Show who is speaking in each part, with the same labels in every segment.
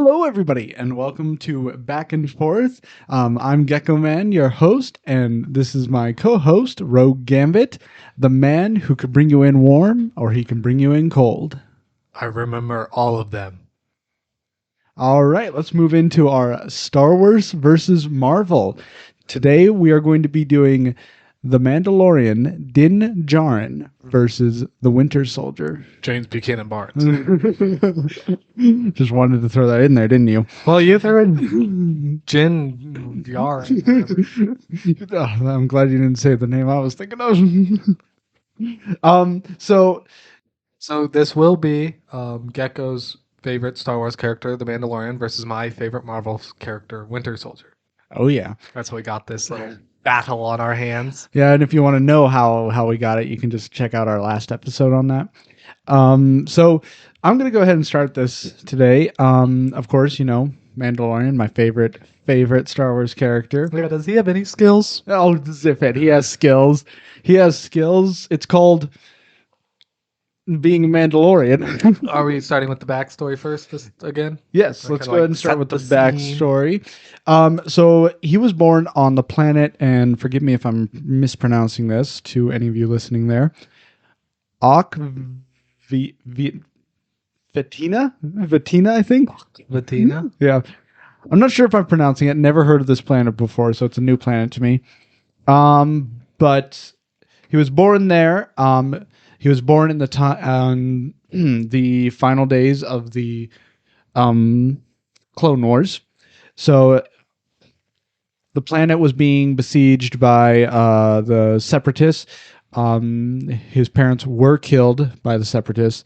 Speaker 1: Hello, everybody, and welcome to Back and Forth. I'm Gecko Man, your host, and this is my co-host, Rogue Gambit, the man who could bring you in warm or he can bring you in cold.
Speaker 2: I remember all of them.
Speaker 1: All right, let's move into our Star Wars versus Marvel. Today, we are going to be doing The Mandalorian, Din Djarin versus The Winter Soldier.
Speaker 2: James Buchanan Barnes.
Speaker 1: Just wanted to throw that in there, didn't you?
Speaker 2: Well, you threw in Jin Yar.
Speaker 1: Oh, I'm glad you didn't say the name I was thinking of.
Speaker 2: So this will be Gecko's favorite Star Wars character, the Mandalorian, versus my favorite Marvel character, Winter Soldier.
Speaker 1: Oh yeah,
Speaker 2: That's why we got this little battle on our hands.
Speaker 1: yeah. And if you want to know how we got it, you can just check out our last episode on that. So I'm gonna go ahead and start this today. Of course, you know Mandalorian, my favorite Star Wars character.
Speaker 2: Yeah, does he have any skills?
Speaker 1: Oh, zip it. He has skills. He has skills. It's called being a Mandalorian.
Speaker 2: Are we starting with the backstory first again?
Speaker 1: Yes, let's go ahead and start with the backstory. So he was born on the planet, and forgive me if I'm mispronouncing this to any of you listening there. Vatina, I think.
Speaker 2: Vatina?
Speaker 1: Yeah, I'm not sure if I'm pronouncing it. Never heard of this planet before, so it's a new planet to me. But he was born there. He was born in the time the final days of the Clone Wars. So the planet was being besieged by the Separatists. His parents were killed by the Separatists,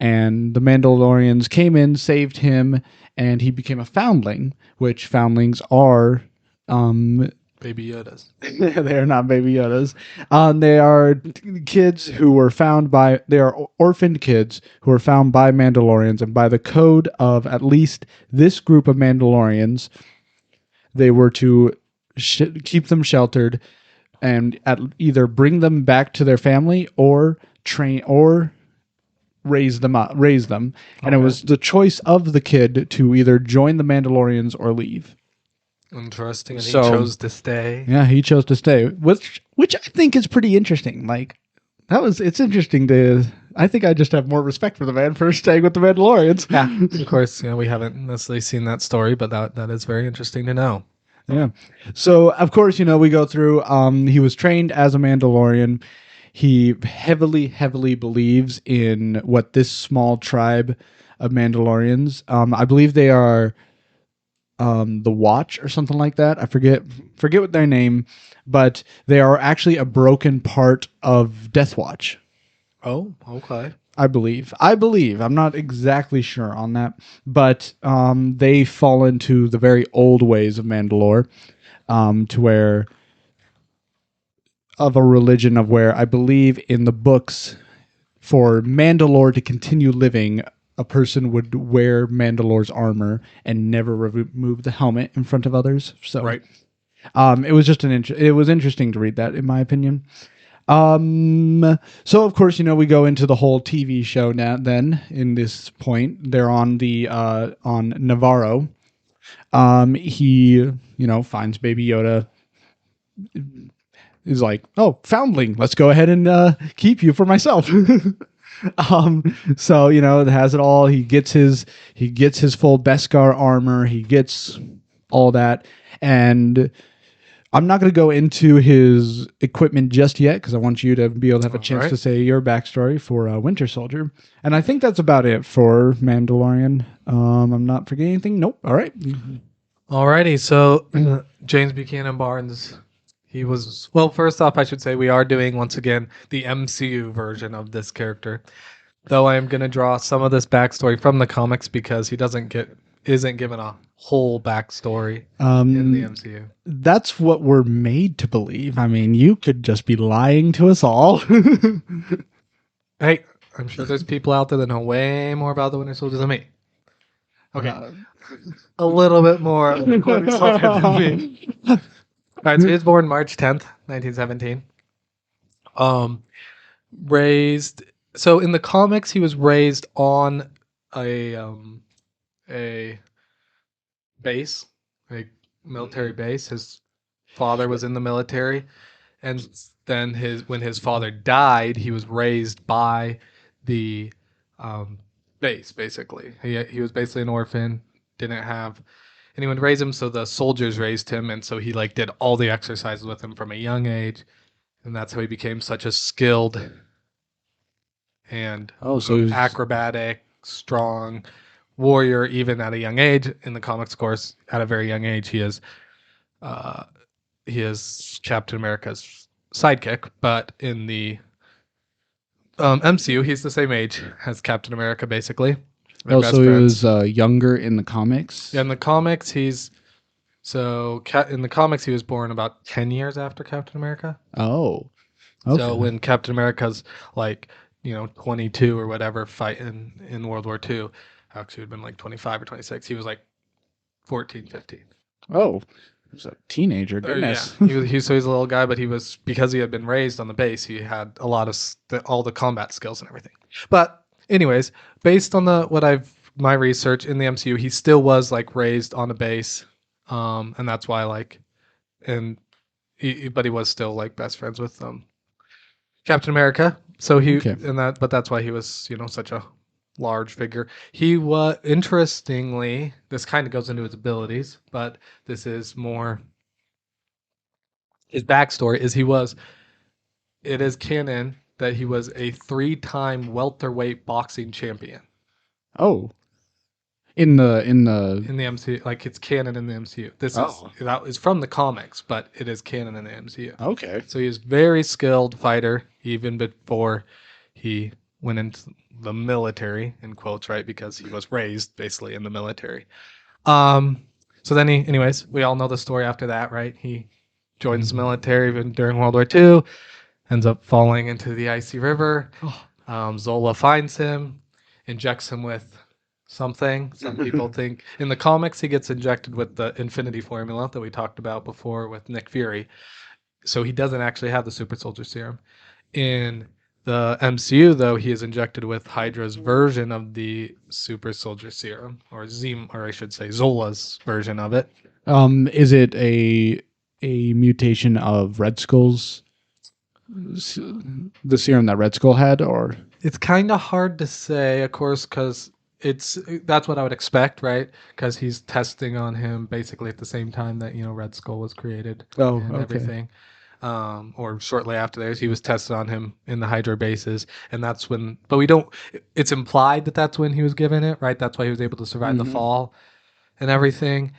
Speaker 1: and the Mandalorians came in, saved him, and he became a foundling, which foundlings are
Speaker 2: Baby Yodas.
Speaker 1: they are not baby Yodas. They are kids who were found by. They are orphaned kids who were found by Mandalorians, and by the code of at least this group of Mandalorians, they were to keep them sheltered and either bring them back to their family or train or raise them. And it was the choice of the kid to either join the Mandalorians or leave.
Speaker 2: Interesting. And
Speaker 1: So-
Speaker 2: he chose to stay.
Speaker 1: Yeah, he chose to stay, which I think is pretty interesting. Like it's interesting to. I think I just have more respect for the man for staying with the Mandalorians.
Speaker 2: Yeah, of course. We haven't necessarily seen that story, but that is very interesting to know.
Speaker 1: Yeah. So of course, we go through. He was trained as a Mandalorian. He heavily believes in what this small tribe of Mandalorians. I believe they are the Watch or something like that. I forget what their name, but they are actually a broken part of Death Watch.
Speaker 2: Oh, okay.
Speaker 1: I believe. I'm not exactly sure on that, but they fall into the very old ways of Mandalore, to where of a religion of where I believe in the books for Mandalore to continue living, a person would wear Mandalore's armor and never remove the helmet in front of others. So,
Speaker 2: Right.
Speaker 1: it was just it was interesting to read that, in my opinion. So of course, we go into the whole TV show now. Then in this point, they're on the on Navarro. He finds Baby Yoda. Is like, oh, foundling. Let's go ahead and keep you for myself. So it has it all. He gets his full Beskar armor. He gets all that, and I'm not going to go into his equipment just yet because I want you to be able to have a chance
Speaker 2: Alright.
Speaker 1: to say your backstory for Winter Soldier. And I think that's about it for Mandalorian. I'm not forgetting anything. Nope. All right.
Speaker 2: Alrighty. So James Buchanan Barnes, he was, well, first off, I should say we are doing once again the MCU version of this character. Though I am going to draw some of this backstory from the comics because he isn't given a whole backstory in the MCU.
Speaker 1: That's what we're made to believe. I mean, you could just be lying to us all.
Speaker 2: Hey, I'm sure there's people out there that know way more about the Winter Soldier than me. Okay. A little bit more of the Winter Soldier than me. All right, so he was born March 10th, 1917. Raised, so in the comics he was raised on a base, a military base. His father was in the military, and then when his father died, he was raised by the base. Basically, he was basically an orphan, didn't have anyone to raise him, so the soldiers raised him, and so he like did all the exercises with him from a young age, and that's how he became such a skilled and
Speaker 1: So he was,
Speaker 2: acrobatic, strong warrior, even at a young age. In the comics, of course, at a very young age, uh, he is Captain America's sidekick. But in the MCU, he's the same age as Captain America, basically. They're best
Speaker 1: so he
Speaker 2: friends.
Speaker 1: was younger in the comics.
Speaker 2: Yeah, in the comics, he's in the comics he was born about 10 years after Captain America.
Speaker 1: Oh, okay.
Speaker 2: So when Captain America's like 22 or whatever fighting in World War II, actually would have been like 25 or 26. He was like 14, 15.
Speaker 1: Oh, he was a teenager. Goodness.
Speaker 2: Yeah. So he's a little guy, but he was, because he had been raised on the base, he had a lot of all the combat skills and everything. But anyways, based on my research in the MCU, he still was like raised on a base, and that's why but he was still like best friends with Captain America. So but that's why he was such a large figure. He was, interestingly, this kind of goes into his abilities, but this is more his backstory. It is canon that he was a 3-time welterweight boxing champion.
Speaker 1: Oh, in the
Speaker 2: MCU, like it's canon in the MCU. That is from the comics, but it is canon in the MCU.
Speaker 1: Okay.
Speaker 2: So he is very skilled fighter even before he went into the military, in quotes, right? Because he was raised basically in the military. So then anyways, we all know the story after that, right? He joins the military during World War II, ends up falling into the icy river. Zola finds him, injects him with something. Some people think in the comics he gets injected with the Infinity Formula that we talked about before with Nick Fury. So he doesn't actually have the super soldier serum. In the MCU, though, he is injected with Hydra's version of the super soldier serum, or I should say Zola's version of it.
Speaker 1: Is it a mutation of Red Skull's, the serum that Red Skull had, or?
Speaker 2: It's kind of hard to say, of course, because that's what I would expect, right? Because he's testing on him basically at the same time that Red Skull was created. And everything. Or shortly after theirs, he was tested on him in the Hydra bases, and that's when. But we don't. It's implied that that's when he was given it, right? That's why he was able to survive the fall and everything.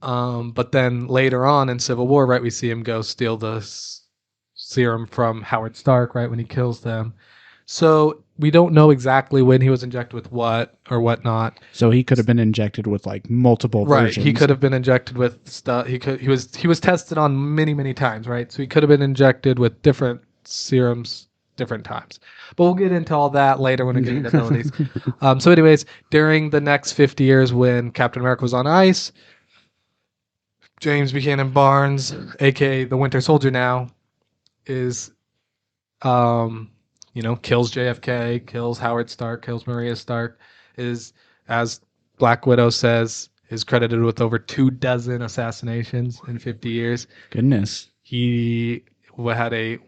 Speaker 2: But then later on in Civil War, right, we see him go steal the serum from Howard Stark, right, when he kills them. So we don't know exactly when he was injected with what or whatnot.
Speaker 1: So he could have been injected with like multiple versions.
Speaker 2: Right, he could have been injected with stuff. He was tested on many times, right? So he could have been injected with different serums different times. But we'll get into all that later when we get into abilities. So anyways, during the next 50 years when Captain America was on ice, James Buchanan Barnes, aka the Winter Soldier now, is kills JFK, kills Howard Stark, kills Maria Stark, is, as Black Widow says, is credited with over 24 assassinations in 50 years.
Speaker 1: Goodness.
Speaker 2: He had he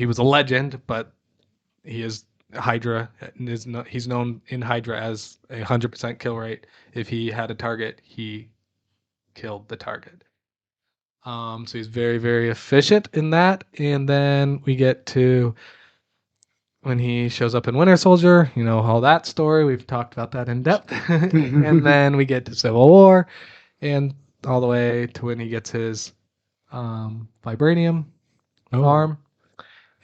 Speaker 2: was a legend, but he is Hydra. He's known in Hydra as 100% kill rate. If he had a target, he killed the target. So he's very, very efficient in that. And then we get to when he shows up in Winter Soldier, all that story. We've talked about that in depth. And then we get to Civil War and all the way to when he gets his vibranium arm.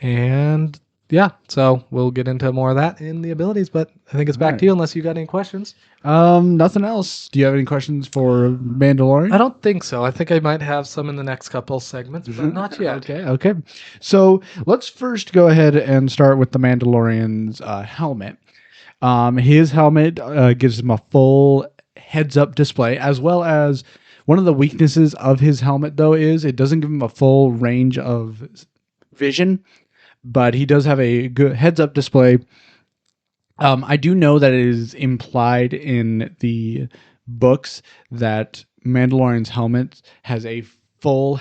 Speaker 2: And yeah, so we'll get into more of that in the abilities, but I think it's back to you unless you got any questions.
Speaker 1: Nothing else. Do you have any questions for Mandalorian?
Speaker 2: I don't think so. I think I might have some in the next couple segments, but not yet.
Speaker 1: Okay. So let's first go ahead and start with the Mandalorian's helmet. His helmet gives him a full heads-up display, as well as one of the weaknesses of his helmet, though, is it doesn't give him a full range of vision, but he does have a good heads-up display I do know that it is implied in the books that Mandalorian's helmet has a full,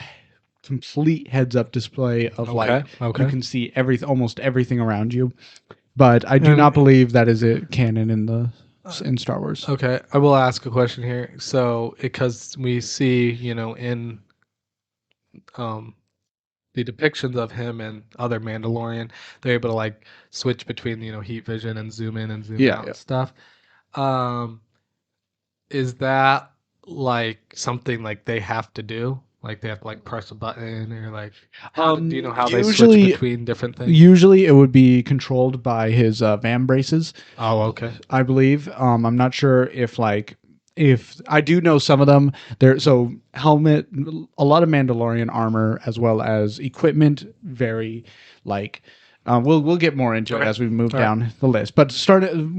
Speaker 1: complete heads-up display of
Speaker 2: Okay.
Speaker 1: you can see almost everything around you. But I do not believe that is a canon in Star Wars.
Speaker 2: Okay, I will ask a question here. So, because we see, in um, the depictions of him and other Mandalorian, they're able to like switch between, heat vision and zoom in and zoom out
Speaker 1: Yeah.
Speaker 2: and stuff. Um, is that like something like they have to do? Like they have to like press a button or like do you know how they switch
Speaker 1: Usually,
Speaker 2: between different things?
Speaker 1: usually it would be controlled by his van braces.
Speaker 2: Oh, okay.
Speaker 1: I believe. I'm not sure if I do know some of them. So helmet, a lot of Mandalorian armor as well as equipment vary. Like we'll get more into it
Speaker 2: Okay.
Speaker 1: as we move
Speaker 2: All right.
Speaker 1: down the list. But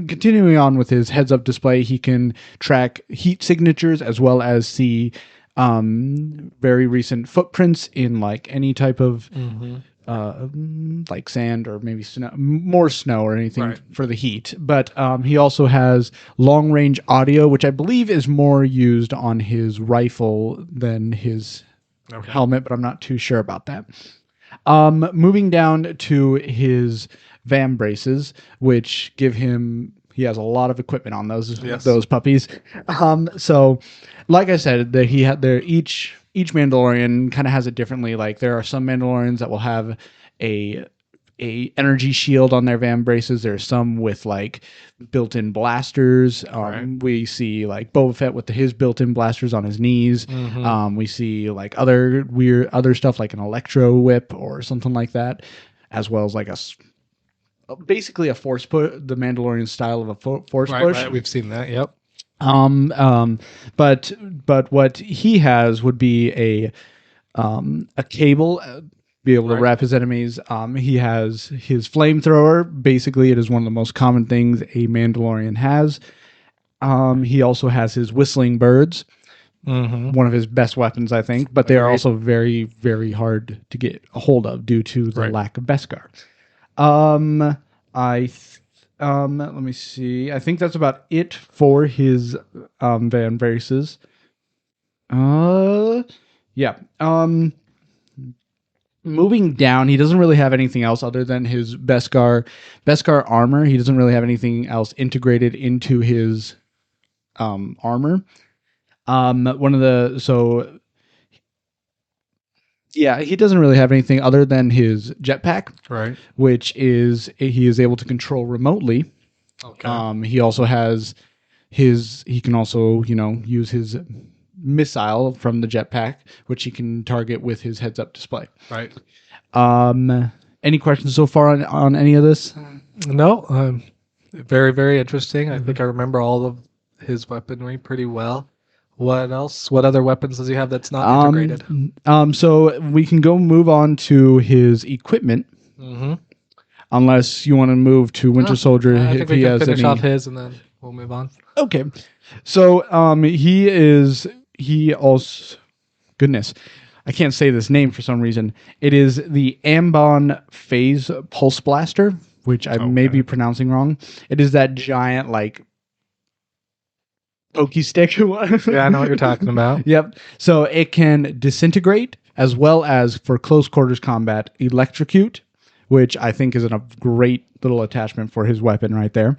Speaker 1: continuing on with his heads up display, he can track heat signatures as well as see very recent footprints in like any type of like sand or maybe snow, more snow or anything
Speaker 2: Right.
Speaker 1: for the heat. But he also has long range audio, which I believe is more used on his rifle than his helmet, but I'm not too sure about that. Moving down to his van braces, which give him he has a lot of equipment on those puppies. So, like I said, that he had there each Mandalorian kind of has it differently. Like there are some Mandalorians that will have a energy shield on their van braces. There's some with like built-in blasters. We see like Boba Fett with his built-in blasters on his knees. We see like other stuff like an electro whip or something like that, as well as like basically a force push, the Mandalorian style of a force push.
Speaker 2: Right. We've seen that. Yep.
Speaker 1: But what he has would be a cable, be able to wrap his enemies. He has his flamethrower. Basically, it is one of the most common things a Mandalorian has. He also has his whistling birds, one of his best weapons, I think. But they are also very, very hard to get a hold of due to the lack of Beskar. Let me see. I think that's about it for his van braces. Yeah. Moving down, he doesn't really have anything else other than his Beskar armor. He doesn't really have anything else integrated into his armor. He doesn't really have anything other than his jetpack,
Speaker 2: Right.
Speaker 1: which he is able to control remotely.
Speaker 2: Okay.
Speaker 1: He also has he can also, use his missile from the jetpack, which he can target with his heads up display.
Speaker 2: Right.
Speaker 1: Any questions so far on any of this?
Speaker 2: No. Very, very interesting. I think I remember all of his weaponry pretty well. What else? What other weapons does he have that's not integrated?
Speaker 1: So we can move on to his equipment. Unless you want to move to Winter Soldier.
Speaker 2: I think we can finish off his and then we'll move on.
Speaker 1: Okay. So he also, goodness, I can't say this name for some reason. It is the Ambon Phase Pulse Blaster, which I may be pronouncing wrong. It is that giant like pokey stick.
Speaker 2: Yeah, I know what you're talking about.
Speaker 1: Yep. So it can disintegrate as well as for close quarters combat electrocute, which I think is a great little attachment for his weapon right there.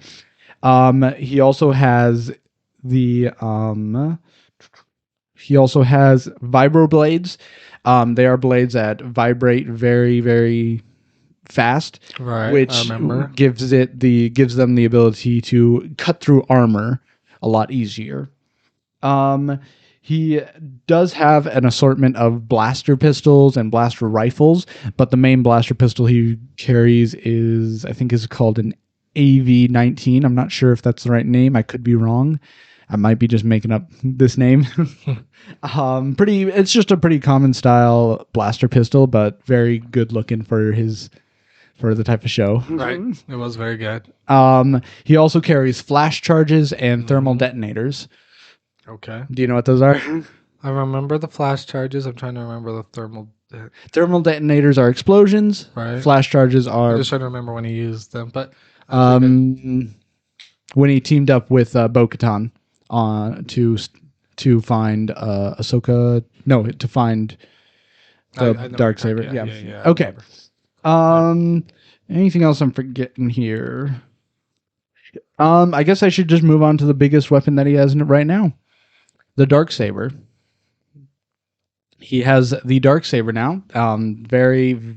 Speaker 1: He also has vibroblades. They are blades that vibrate very, very fast, which gives them the ability to cut through armor a lot easier. He does have an assortment of blaster pistols and blaster rifles, but the main blaster pistol he carries is called an AV-19. I'm not sure if that's the right name. I could be wrong. I might be just making up this name. It's just a pretty common style blaster pistol, but very good looking for the type of show.
Speaker 2: Right. It was very good.
Speaker 1: He also carries flash charges and thermal detonators.
Speaker 2: Okay.
Speaker 1: Do you know what those are?
Speaker 2: I remember the flash charges. I'm trying to remember the thermal.
Speaker 1: Thermal detonators are explosions.
Speaker 2: Right.
Speaker 1: Flash charges are.
Speaker 2: I'm just trying to remember when he used them, but.
Speaker 1: when he teamed up with Bo-Katan to find Ahsoka. No, to find the
Speaker 2: I know what you're
Speaker 1: Darksaber.
Speaker 2: talking-
Speaker 1: Yeah.
Speaker 2: I
Speaker 1: Okay.
Speaker 2: remember.
Speaker 1: Anything else I'm forgetting here? I guess I should just move on to the biggest weapon that he has right now, the Darksaber. He has the Darksaber now. Very,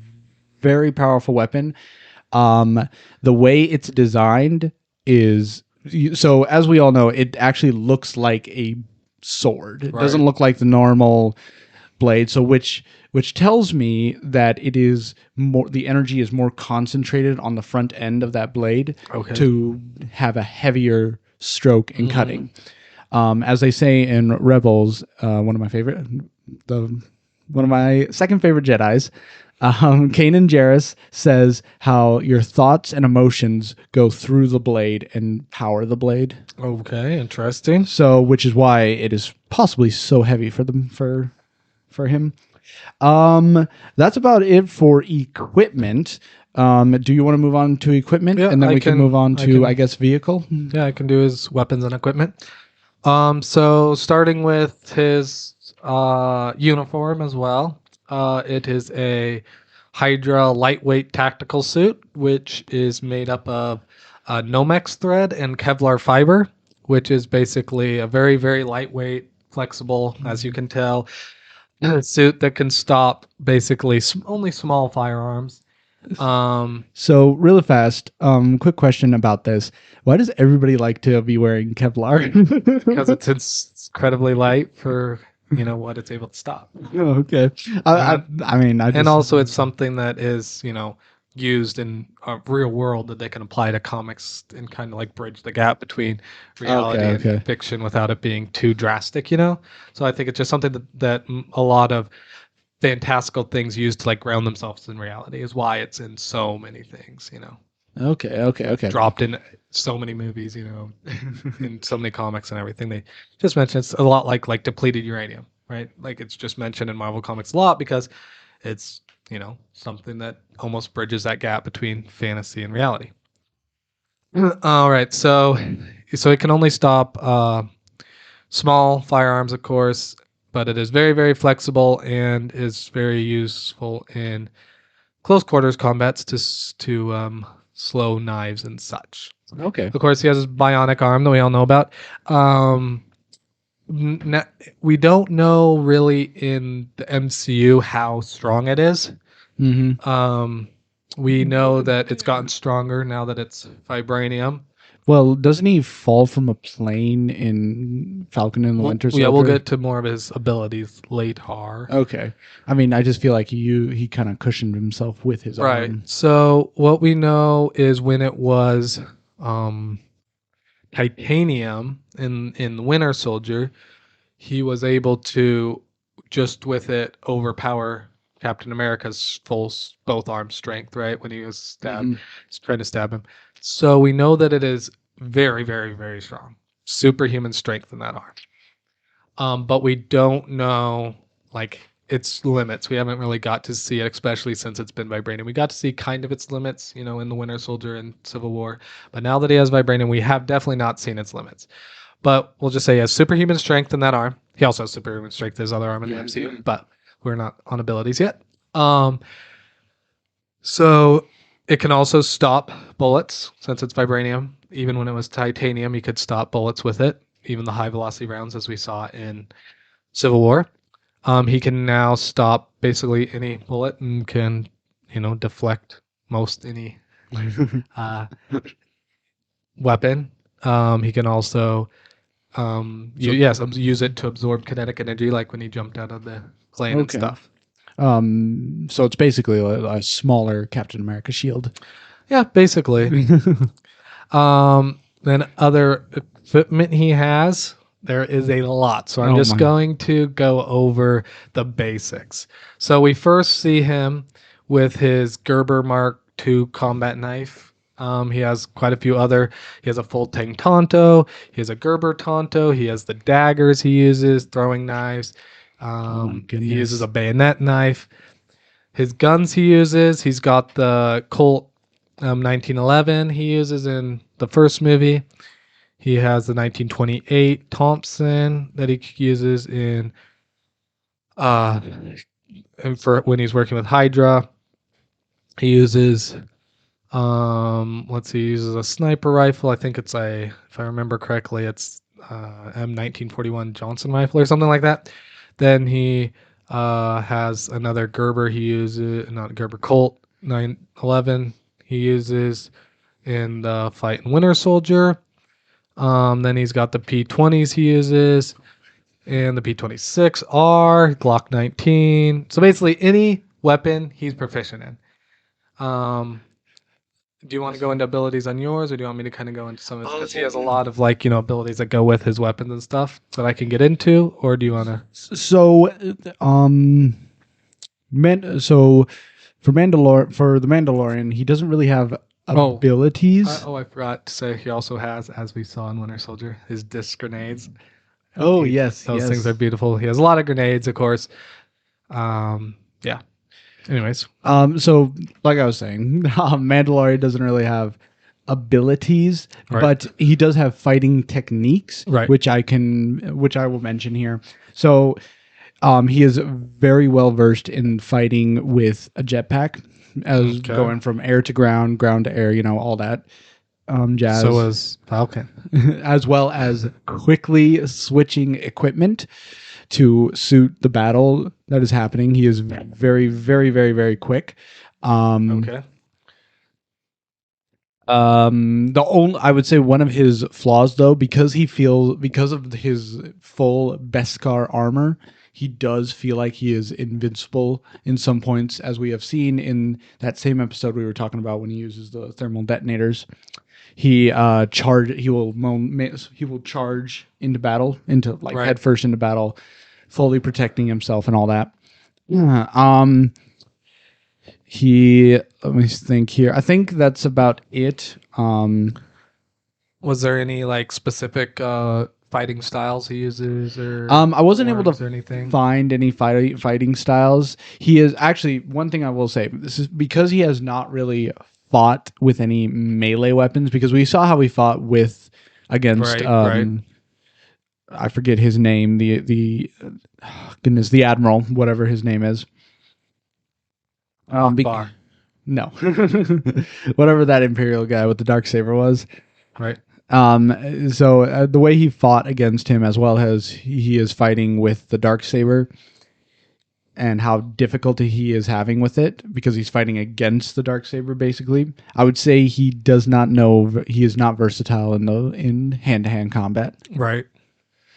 Speaker 1: very powerful weapon. The way it's designed is so, as we all know, it actually looks like a sword. It doesn't
Speaker 2: Right.
Speaker 1: look like the normal blade. So which tells me that it is more, the energy is more concentrated on the front end of that blade
Speaker 2: Okay.
Speaker 1: to have a heavier stroke in
Speaker 2: Mhm.
Speaker 1: cutting. As they say in Rebels, one of my second favorite Jedis, Kanan Jarrus says how your thoughts and emotions go through the blade and power the blade.
Speaker 2: Okay, interesting.
Speaker 1: So, which is why it is possibly so heavy for him. That's about it for equipment. Do you want to move on to equipment,
Speaker 2: Yeah,
Speaker 1: and then we can move on to, I guess, vehicle?
Speaker 2: Yeah, I can do his weapons and equipment. So starting with his uniform as well. It is a Hydra lightweight tactical suit, which is made up of Nomex thread and Kevlar fiber, which is basically a very, very lightweight, flexible, as you can tell, suit that can stop basically only small firearms.
Speaker 1: So really fast, quick question about this. Why does everybody like to be wearing Kevlar?
Speaker 2: Because it's incredibly light for what it's able to stop.
Speaker 1: Oh, okay. I mean, I just,
Speaker 2: And also it's something that is used in a real world that they can apply to comics and kind of like bridge the gap between reality
Speaker 1: Okay.
Speaker 2: and fiction without it being too drastic. So I think it's just something that a lot of fantastical things use to like ground themselves in reality is why it's in so many things.
Speaker 1: Okay.
Speaker 2: Dropped in so many movies, in so many comics and everything. They just mention it's a lot like depleted uranium, right? Like it's just mentioned in Marvel Comics a lot because it's, something that almost bridges that gap between fantasy and reality. All right, so it can only stop small firearms, of course, but it is very, very flexible and is very useful in close quarters combats to slow knives and such.
Speaker 1: Okay.
Speaker 2: Of course, he has his bionic arm that we all know about. We don't know really in the MCU how strong it is.
Speaker 1: Mm-hmm.
Speaker 2: We know that it's gotten stronger now that it's vibranium.
Speaker 1: Well, doesn't he fall from a plane in Falcon and the Winter Soldier?
Speaker 2: Yeah, we'll get to more of his abilities later.
Speaker 1: Okay. I mean, I just feel like he kind of cushioned himself with his
Speaker 2: Right.
Speaker 1: arm.
Speaker 2: So what we know is when it was titanium in the Winter Soldier, he was able to just with it overpower Captain America's both arm strength, right? When he was stabbed, he's trying to stab him. So we know that it is very, very, very strong, superhuman strength in that arm. But we don't know like its limits. We haven't really got to see it, especially since it's been vibranium. We got to see kind of its limits, in the Winter Soldier and Civil War. But now that he has vibranium, we have definitely not seen its limits. But we'll just say he has superhuman strength in that arm. He also has superhuman strength in his other arm in the MCU, but we're not on abilities yet. So it can also stop bullets since it's vibranium. Even when it was titanium, you could stop bullets with it, even the high velocity rounds as we saw in Civil War. He can now stop basically any bullet and can, deflect most any weapon. He can also use it to absorb kinetic energy, like when he jumped out of the plane and stuff.
Speaker 1: So it's basically a smaller Captain America shield.
Speaker 2: Yeah, basically. Then other equipment he has, there is a lot. So I'm just going to go over the basics. So we first see him with his Gerber Mark II combat knife. He has quite a few other. He has a full Tang Tonto. He has a Gerber Tonto. He has the daggers he uses, throwing knives. He uses a bayonet knife. His guns he uses. He's got the Colt 1911 he uses in the first movie. He has the 1928 Thompson that he uses in uh for when he's working with Hydra. He uses let's see, he uses a sniper rifle. I think it's a, if I remember correctly, it's M1941 Johnson rifle or something like that. Then he has another Gerber he uses, not Gerber, Colt 911 he uses in the fight in Winter Soldier. Then he's got the P20s he uses and the P26R, Glock 19. So basically any weapon he's proficient in. Do you want to go into abilities on yours, or do you want me to kind of go into some of his? Because he has a lot of abilities that go with his weapons and stuff that I can get into, or do you want to?
Speaker 1: So, so for the Mandalorian, he doesn't really have abilities.
Speaker 2: I forgot to say he also has, as we saw in Winter Soldier, his disc grenades.
Speaker 1: Yes,
Speaker 2: those things are beautiful. He has a lot of grenades, of course. Yeah. Anyways,
Speaker 1: so like I was saying, Mandalorian doesn't really have abilities,
Speaker 2: Right.
Speaker 1: but he does have fighting techniques,
Speaker 2: Right.
Speaker 1: which I will mention here. So, he is very well versed in fighting with a jetpack, as
Speaker 2: Okay.
Speaker 1: going from air to ground, ground to air, all that jazz.
Speaker 2: so was Falcon.
Speaker 1: As well as quickly switching equipment to suit the battle that is happening. He is very, very, very, very quick.
Speaker 2: Okay.
Speaker 1: I would say one of his flaws, though, because of his full Beskar armor, he does feel like he is invincible in some points, as we have seen in that same episode we were talking about when he uses the thermal detonators. He will charge into battle, into
Speaker 2: Right.
Speaker 1: head first into battle, fully protecting himself and all that. Yeah. Let me think here. I think that's about it.
Speaker 2: Was there any specific fighting styles he uses, or
Speaker 1: I wasn't able
Speaker 2: forms
Speaker 1: to
Speaker 2: or anything?
Speaker 1: find any fighting styles. He is actually, one thing I will say, this is because he has not really fought with any melee weapons, because we saw how he fought against
Speaker 2: Right.
Speaker 1: I forget his name, the admiral, whatever his name is.
Speaker 2: Akbar.
Speaker 1: No. Whatever that Imperial guy with the Darksaber was.
Speaker 2: Right.
Speaker 1: So the way he fought against him, as well as he is fighting with the Darksaber, and how difficult he is having with it, because he's fighting against the Darksaber, basically, I would say he is not versatile in hand-to-hand combat.
Speaker 2: Right.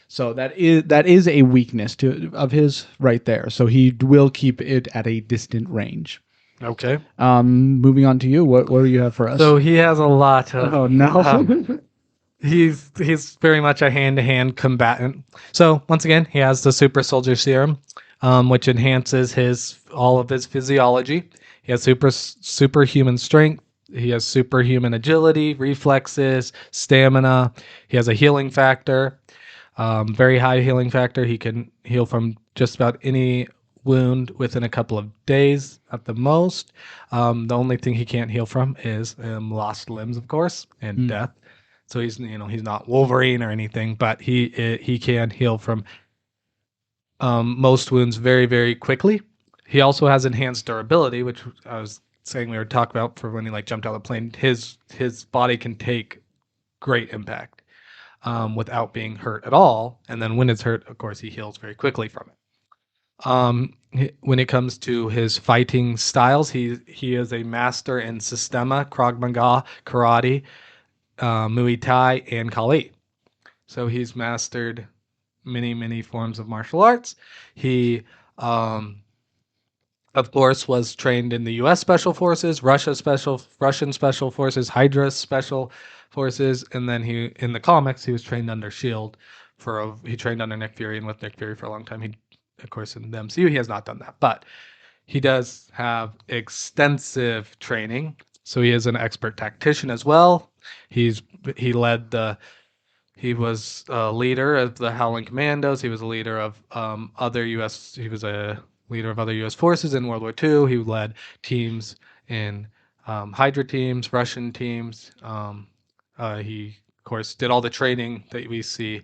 Speaker 1: So that is a weakness of his right there. So he will keep it at a distant range.
Speaker 2: Okay.
Speaker 1: Moving on to you. What do you have for us?
Speaker 2: So he has a lot of.
Speaker 1: Oh no.
Speaker 2: He's very much a hand-to-hand combatant. So once again, he has the Super Soldier Serum, which enhances all of his physiology. He has superhuman strength. He has superhuman agility, reflexes, stamina. He has a healing factor, very high healing factor. He can heal from just about any wound within a couple of days at the most. The only thing he can't heal from is lost limbs, of course, and death. So he's not Wolverine or anything, but he can heal from most wounds very, very quickly. He also has enhanced durability, which I was saying we were talking about for when he jumped out of the plane. His body can take great impact without being hurt at all, and then when it's hurt, of course, he heals very quickly from it. When it comes to his fighting styles, he is a master in Sistema, Krav Maga, Karate, Muay Thai, and Kali. So he's mastered many forms of martial arts. He, of course, was trained in the U.S. Special Forces, Russian Special Forces, Hydra Special Forces, and then in the comics he was trained under Shield. He trained under Nick Fury and with Nick Fury for a long time. Of course, in the MCU he has not done that, but he does have extensive training. So he is an expert tactician as well. He was a leader of the Howling Commandos. He was a leader of other U.S. He was a leader of other U.S. forces in World War II. He led teams in Hydra teams, Russian teams. He, of course, did all the training that we see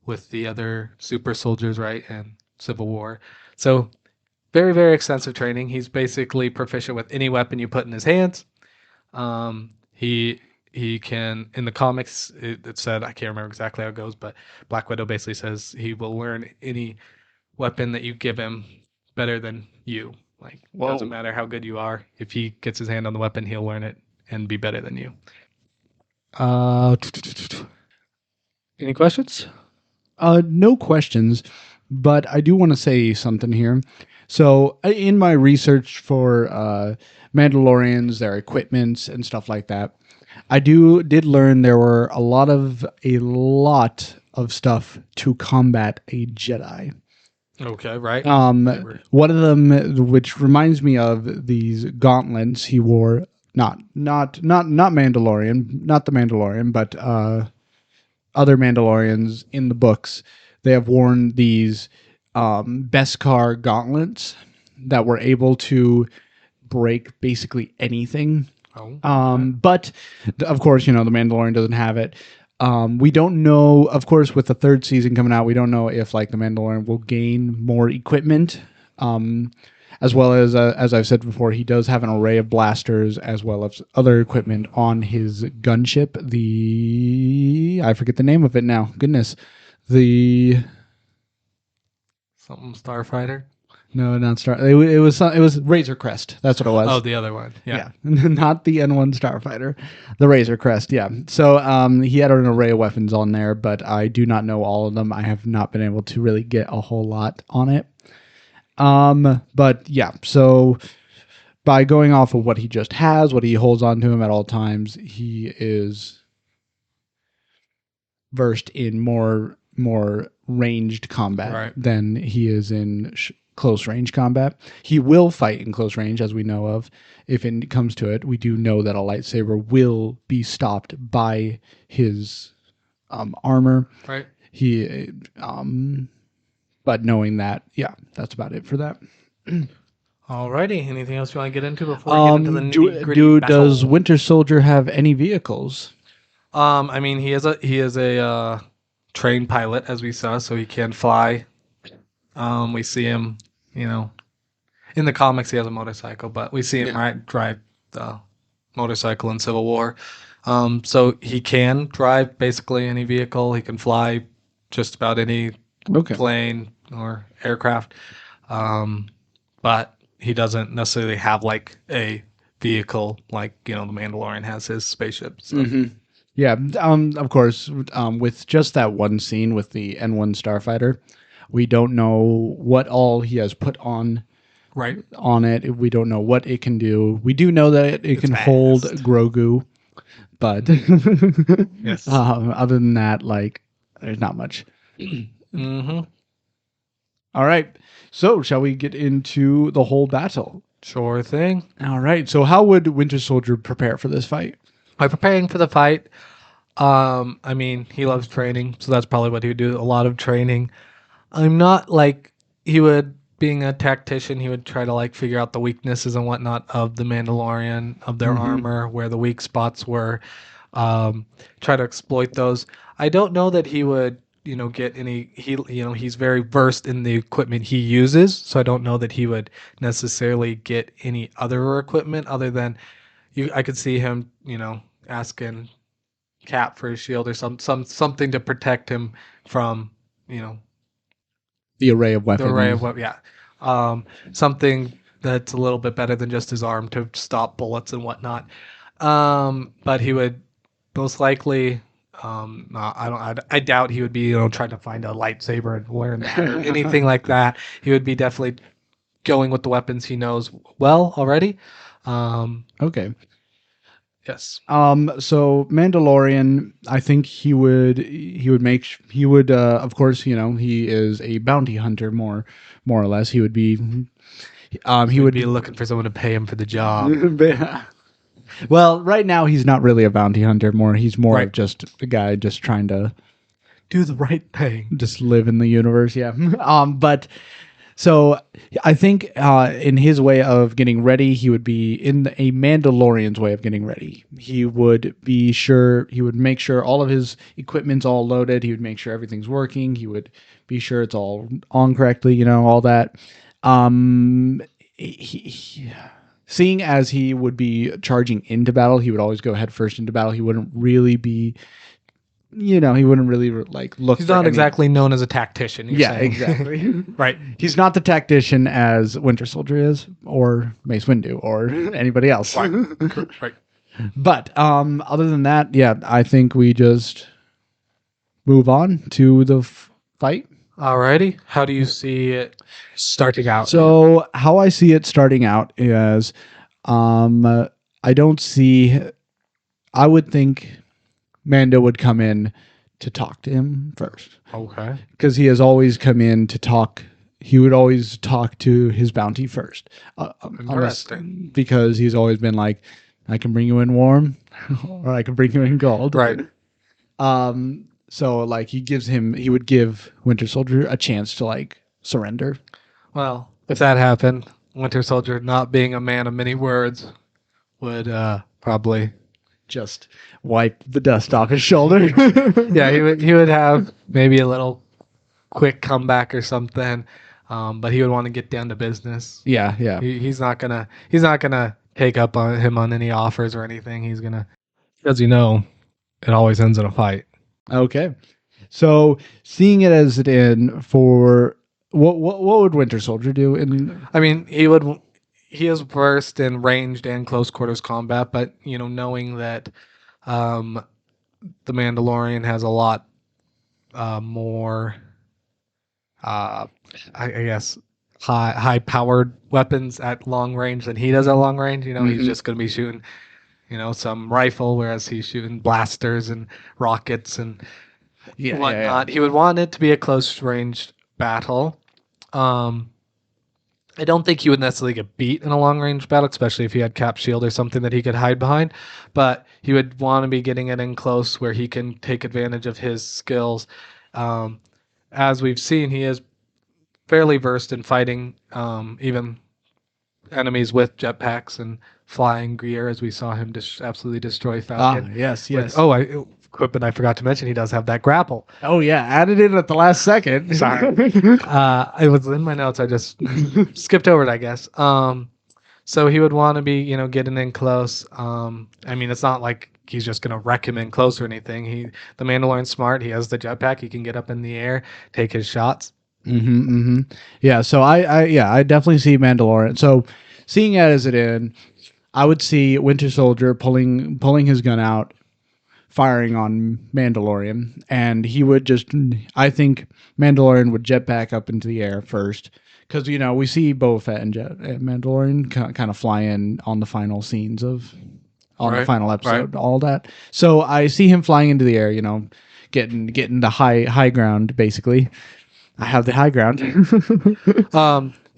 Speaker 2: with the other super soldiers, right, and Civil War. So very, very extensive training. He's basically proficient with any weapon you put in his hands. He can, in the comics, it said, I can't remember exactly how it goes, but Black Widow basically says he will learn any weapon that you give him better than you. Like, doesn't matter how good you are. If he gets his hand on the weapon, he'll learn it and be better than you. Any questions?
Speaker 1: No questions, but I do want to say something here. So, in my research for Mandalorians, their equipment and stuff like that, I did learn there were a lot of stuff to combat a Jedi.
Speaker 2: Okay, right.
Speaker 1: One of them, which reminds me of these gauntlets he wore, not Mandalorian, not the Mandalorian, but other Mandalorians in the books. They have worn these Beskar gauntlets that were able to break basically anything. But of course, the Mandalorian doesn't have it. We don't know, of course, with the third season coming out, we don't know if like the Mandalorian will gain more equipment. As well as I've said before, he does have an array of blasters as well as other equipment on his gunship. I forget the name of it now. Goodness,
Speaker 2: something Starfighter.
Speaker 1: No, not Star. It was Razor Crest. That's what it was.
Speaker 2: Oh, the other one. Yeah.
Speaker 1: Not the N1 Starfighter, the Razor Crest. Yeah. So he had an array of weapons on there, but I do not know all of them. I have not been able to really get a whole lot on it. But yeah. So by going off of what he just has, what he holds on to him at all times, he is versed in more ranged combat than he is in close range combat. He will fight in close range, as we know of. If it comes to it, we do know that a lightsaber will be stopped by his armor.
Speaker 2: Right.
Speaker 1: But knowing that, yeah, that's about it for that.
Speaker 2: Alrighty. Anything else you want to get into before we get into the nitty-gritty battle?
Speaker 1: Does Winter Soldier have any vehicles?
Speaker 2: I mean, he is a trained pilot, as we saw, so he can fly. We see him, in the comics he has a motorcycle, but we see him drive the motorcycle in Civil War. So he can drive basically any vehicle. He can fly just about any plane or aircraft. But he doesn't necessarily have like a vehicle like, the Mandalorian has his spaceship. So.
Speaker 1: Mm-hmm. Yeah, of course, with just that one scene with the N1 Starfighter, we don't know what all he has put on it. We don't know what it can do. We do know that it can hold Grogu, but
Speaker 2: yes.
Speaker 1: Other than that, there's not much.
Speaker 2: Mm-hmm.
Speaker 1: All right, so shall we get into the whole battle?
Speaker 2: Sure thing.
Speaker 1: All right, so how would Winter Soldier prepare for this fight?
Speaker 2: By preparing for the fight, I mean, he loves training, so that's probably what he would do, a lot of training. I'm not being a tactician, he would try to figure out the weaknesses and whatnot of the Mandalorian, of their armor, where the weak spots were, try to exploit those. I don't know that he would, get any, he's very versed in the equipment he uses, so I don't know that he would necessarily get any other equipment other than, I could see him, asking Cap for a shield or something to protect him from,
Speaker 1: the array of weapons.
Speaker 2: Something that's a little bit better than just his arm to stop bullets and whatnot. But he would most likely, I doubt he would be, trying to find a lightsaber and learn that or anything like that. He would be definitely going with the weapons he knows well already.
Speaker 1: Okay.
Speaker 2: Yes.
Speaker 1: So Mandalorian, I think he would of course, he is a bounty hunter more or less. He would be he would
Speaker 2: be looking for someone to pay him for the job.
Speaker 1: Well, right now he's not really a bounty hunter. He's more of just a guy just trying to
Speaker 2: do the right thing,
Speaker 1: just live in the universe. Yeah. But So I think in his way of getting ready, he would be in a Mandalorian's way of getting ready. He would make sure all of his equipment's all loaded. He would make sure everything's working. He would be sure it's all on correctly, all that. Seeing as he would be charging into battle, he would always go head first into battle. He wouldn't really be, he wouldn't really like look.
Speaker 2: He's not exactly known as a tactician. You're saying.
Speaker 1: Exactly.
Speaker 2: Right.
Speaker 1: He's not the tactician as Winter Soldier is, or Mace Windu, or anybody else.
Speaker 2: Right.
Speaker 1: But other than that, yeah, I think we just move on to the fight.
Speaker 2: Alrighty. How do you see it starting out?
Speaker 1: So how I see it starting out is, I would think Mando would come in to talk to him first.
Speaker 2: Okay.
Speaker 1: Because he has always come in to talk. He would always talk to his bounty first.
Speaker 2: Interesting.
Speaker 1: Because he's always been like, I can bring you in warm, or I can bring you in cold.
Speaker 2: Right.
Speaker 1: So like he would give Winter Soldier a chance to like surrender.
Speaker 2: Well, if that happened, Winter Soldier, not being a man of many words, would probably
Speaker 1: just wipe the dust off his shoulder.
Speaker 2: Yeah, he would have maybe a little quick comeback or something, but he would want to get down to business.
Speaker 1: Yeah.
Speaker 2: He's not gonna take up on him on any offers or anything. He's gonna, because it always ends in a fight.
Speaker 1: Okay, so seeing it as it in for what would Winter Soldier do?
Speaker 2: I mean, he is versed in ranged and close quarters combat, but knowing that the Mandalorian has a lot more, I guess, high powered weapons at long range than he does at long range. He's just going to be shooting, some rifle, whereas he's shooting blasters and rockets and whatnot. Yeah. He would want it to be a close range battle. I don't think he would necessarily get beat in a long range battle, especially if he had cap shield or something that he could hide behind. But he would want to be getting it in close where he can take advantage of his skills. As we've seen, he is fairly versed in fighting even enemies with jetpacks and flying gear, as we saw him absolutely destroy Falcon.
Speaker 1: Yes.
Speaker 2: Equipment I forgot to mention, he does have that grapple.
Speaker 1: Oh yeah, added it at the last second.
Speaker 2: Sorry. It was in my notes. I just skipped over it, I guess. So he would want to be, getting in close. I mean, it's not like he's just going to wreck him in close or anything. The Mandalorian's smart. He has the jetpack. He can get up in the air, take his shots.
Speaker 1: Yeah. So I definitely see Mandalorian. So seeing it as it in, I would see Winter Soldier pulling his gun out, firing on Mandalorian, and he would I think Mandalorian would jetpack up into the air first, because we see Boba Fett and Mandalorian kind of fly in on the final scenes the final episode, all that. So I see him flying into the air, getting the high ground, basically. I have the high ground.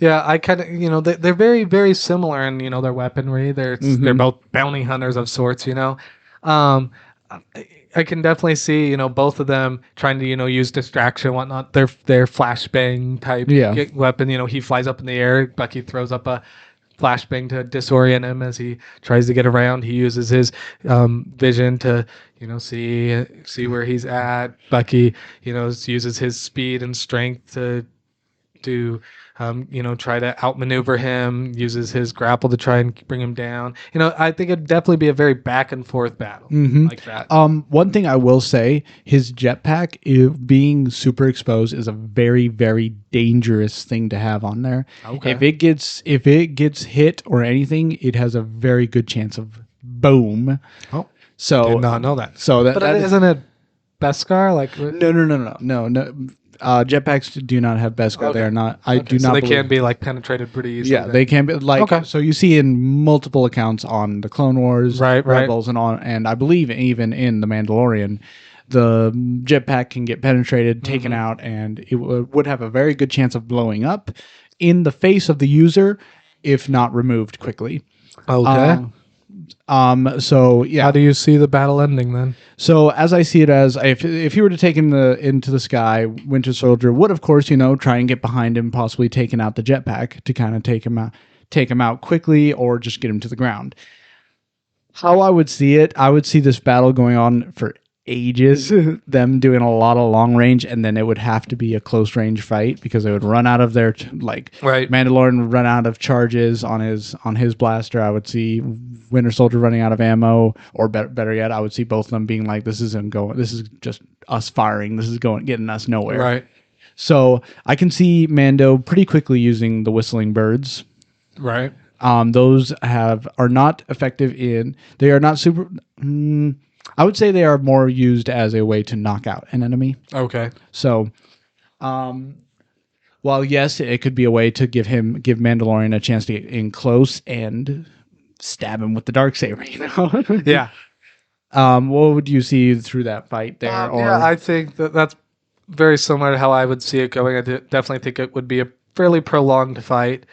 Speaker 2: Yeah, I kind of, they're very, very similar in, their weaponry. They're both bounty hunters of sorts, I can definitely see, both of them trying to, use distraction and whatnot. Their flashbang type weapon. He flies up in the air. Bucky throws up a flashbang to disorient him as he tries to get around. He uses his vision to, see where he's at. Bucky, uses his speed and strength to try to outmaneuver him, uses his grapple to try and bring him down. I think it'd definitely be a very back and forth battle like that.
Speaker 1: One thing I will say, his jetpack being super exposed is a very, very dangerous thing to have on there. Okay. If it gets hit or anything, it has a very good chance of boom.
Speaker 2: Oh,
Speaker 1: so
Speaker 2: did not know that.
Speaker 1: So
Speaker 2: but isn't it Beskar? Like
Speaker 1: no. Jetpacks do not have Beskar. Okay. They are not. I do not.
Speaker 2: So they can be like penetrated pretty easily.
Speaker 1: Yeah, they can be like. Okay. So you see in multiple accounts on the Clone Wars, Rebels, and I believe even in the Mandalorian, the jetpack can get penetrated, taken out, and it would have a very good chance of blowing up in the face of the user, if not removed quickly.
Speaker 2: Okay.
Speaker 1: So yeah.
Speaker 2: How do you see the battle ending then?
Speaker 1: So as I see it, as if he were to take him into the sky, Winter Soldier would, of course, try and get behind him, possibly taking out the jetpack to kind of take him out quickly, or just get him to the ground. How I would see it, I would see this battle going on for ages, them doing a lot of long range, and then it would have to be a close range fight because they would run out of their
Speaker 2: Right.
Speaker 1: Mandalorian would run out of charges on his blaster. I would see Winter Soldier running out of ammo, or better yet, I would see both of them being like, "This isn't going. This is just us firing. This is getting us nowhere."
Speaker 2: Right.
Speaker 1: So I can see Mando pretty quickly using the whistling birds.
Speaker 2: Right.
Speaker 1: Those are not effective they are not super. I would say they are more used as a way to knock out an enemy.
Speaker 2: Okay.
Speaker 1: So, while yes, it could be a way to give Mandalorian a chance to get in close and stab him with the Darksaber,
Speaker 2: Yeah.
Speaker 1: What would you see through that fight there?
Speaker 2: Yeah, I think that's very similar to how I would see it going. I definitely think it would be a fairly prolonged fight.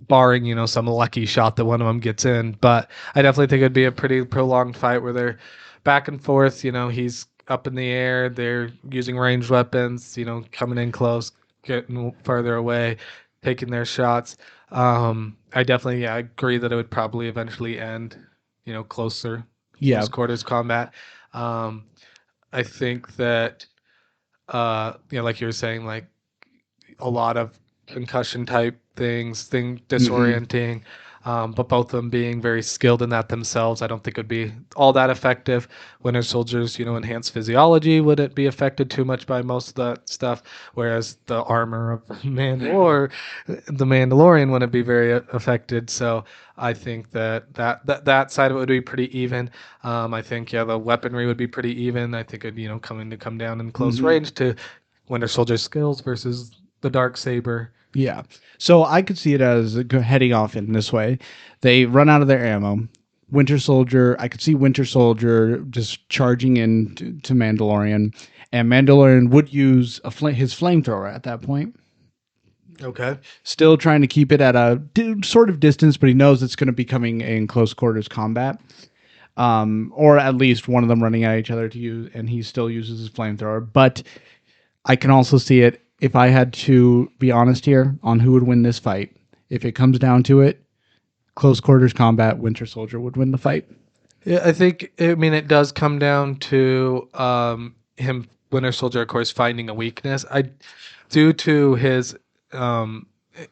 Speaker 2: Barring, some lucky shot that one of them gets in. But I definitely think it'd be a pretty prolonged fight where they're back and forth. He's up in the air. They're using ranged weapons, coming in close, getting further away, taking their shots. I definitely agree that it would probably eventually end, close quarters combat. I think that, like you were saying, like a lot of concussion type disorienting, but both of them being very skilled in that themselves. I don't think it would be all that effective. Winter Soldier's, enhanced physiology wouldn't be affected too much by most of that stuff, whereas the armor of the Mandalorian wouldn't be very affected. So I think that side of it would be pretty even. I think the weaponry would be pretty even. I think it'd come down in close range to Winter Soldier's skills versus the Darksaber.
Speaker 1: Yeah. So I could see it as heading off in this way. They run out of their ammo. I could see Winter Soldier just charging in to Mandalorian, and Mandalorian would use his flamethrower at that point.
Speaker 2: Okay.
Speaker 1: Still trying to keep it at a sort of distance, but he knows it's going to be coming in close quarters combat. Or at least one of them running at each other to use, and he still uses his flamethrower. But I can also see it, if I had to be honest here on who would win this fight, if it comes down to it, close quarters combat, Winter Soldier would win the fight.
Speaker 2: Yeah, it does come down to him, Winter Soldier, of course, finding a weakness. Due to his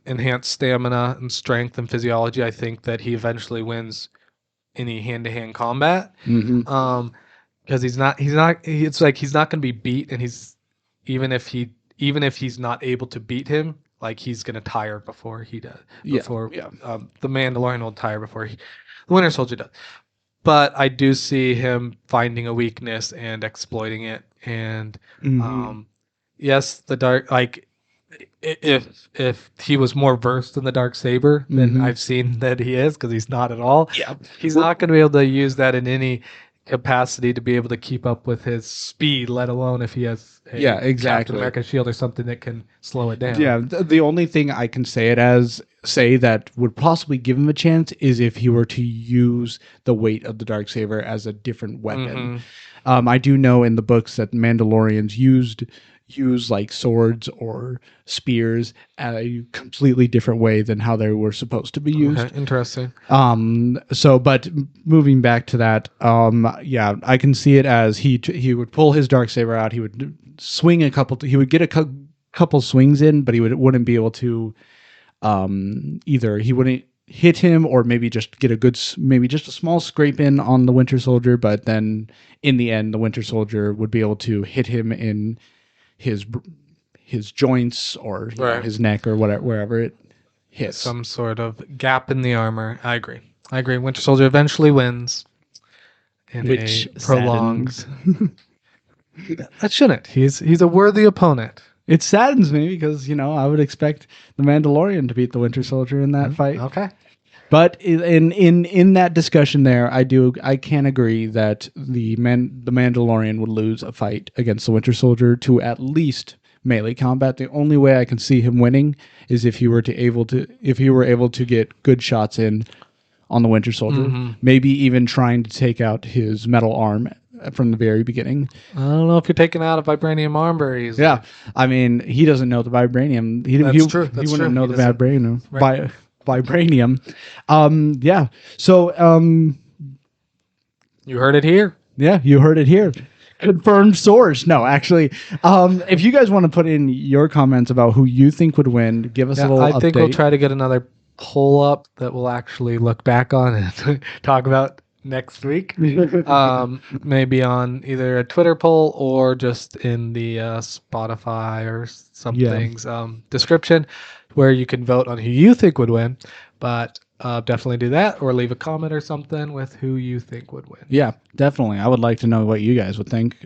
Speaker 2: enhanced stamina and strength and physiology, I think that he eventually wins any hand-to-hand combat.
Speaker 1: Mm-hmm.
Speaker 2: Because he's not going to be beat, and even if he's not able to beat him, like, he's going to tire before he does. The Mandalorian will tire before the Winter Soldier does. But I do see him finding a weakness and exploiting it. And yes, the dark, like, if he was more versed in the Darksaber than I've seen that he is, because he's not at all.
Speaker 1: Yeah,
Speaker 2: he's not going to be able to use that in any capacity to be able to keep up with his speed, let alone if he has Captain America shield or something that can slow it down.
Speaker 1: Yeah, the only thing I can say that would possibly give him a chance is if he were to use the weight of the Darksaber as a different weapon. I do know in the books that Mandalorians use like swords or spears at a completely different way than how they were supposed to be used.
Speaker 2: Okay, interesting.
Speaker 1: But moving back to that, I can see it as he would pull his Darksaber out. He would swing he would get a couple swings in, but he wouldn't be able to either he wouldn't hit him, or maybe just get just a small scrape in on the Winter Soldier. But then in the end, the Winter Soldier would be able to hit him in his joints or his neck or whatever, wherever it hits.
Speaker 2: Some sort of gap in the armor. I agree. Winter Soldier eventually wins.
Speaker 1: Which
Speaker 2: prolongs. That shouldn't. He's a worthy opponent.
Speaker 1: It saddens me because, I would expect the Mandalorian to beat the Winter Soldier in that fight.
Speaker 2: Okay.
Speaker 1: But in that discussion there, I can agree that the Mandalorian would lose a fight against the Winter Soldier to at least melee combat. The only way I can see him winning is if he were able to get good shots in on the Winter Soldier, maybe even trying to take out his metal arm from the very beginning.
Speaker 2: I don't know if you're taking out a vibranium arm very easily.
Speaker 1: Yeah, I mean, he doesn't know the vibranium.
Speaker 2: That's true.
Speaker 1: He wouldn't know
Speaker 2: He
Speaker 1: the
Speaker 2: doesn't.
Speaker 1: vibranium.
Speaker 2: Right.
Speaker 1: Vibranium. Yeah. So,
Speaker 2: You heard it here.
Speaker 1: yeah, you heard it here. Confirmed source. No, actually, if you guys want to put in your comments about who you think would win, give us a little update.
Speaker 2: I think we'll try to get another poll up that we'll actually look back on and talk about next week. Maybe on either a Twitter poll or just in the Spotify or something's description, where you can vote on who you think would win. But definitely do that, or leave a comment or something with who you think would win.
Speaker 1: Yeah, definitely. I would like to know what you guys would think.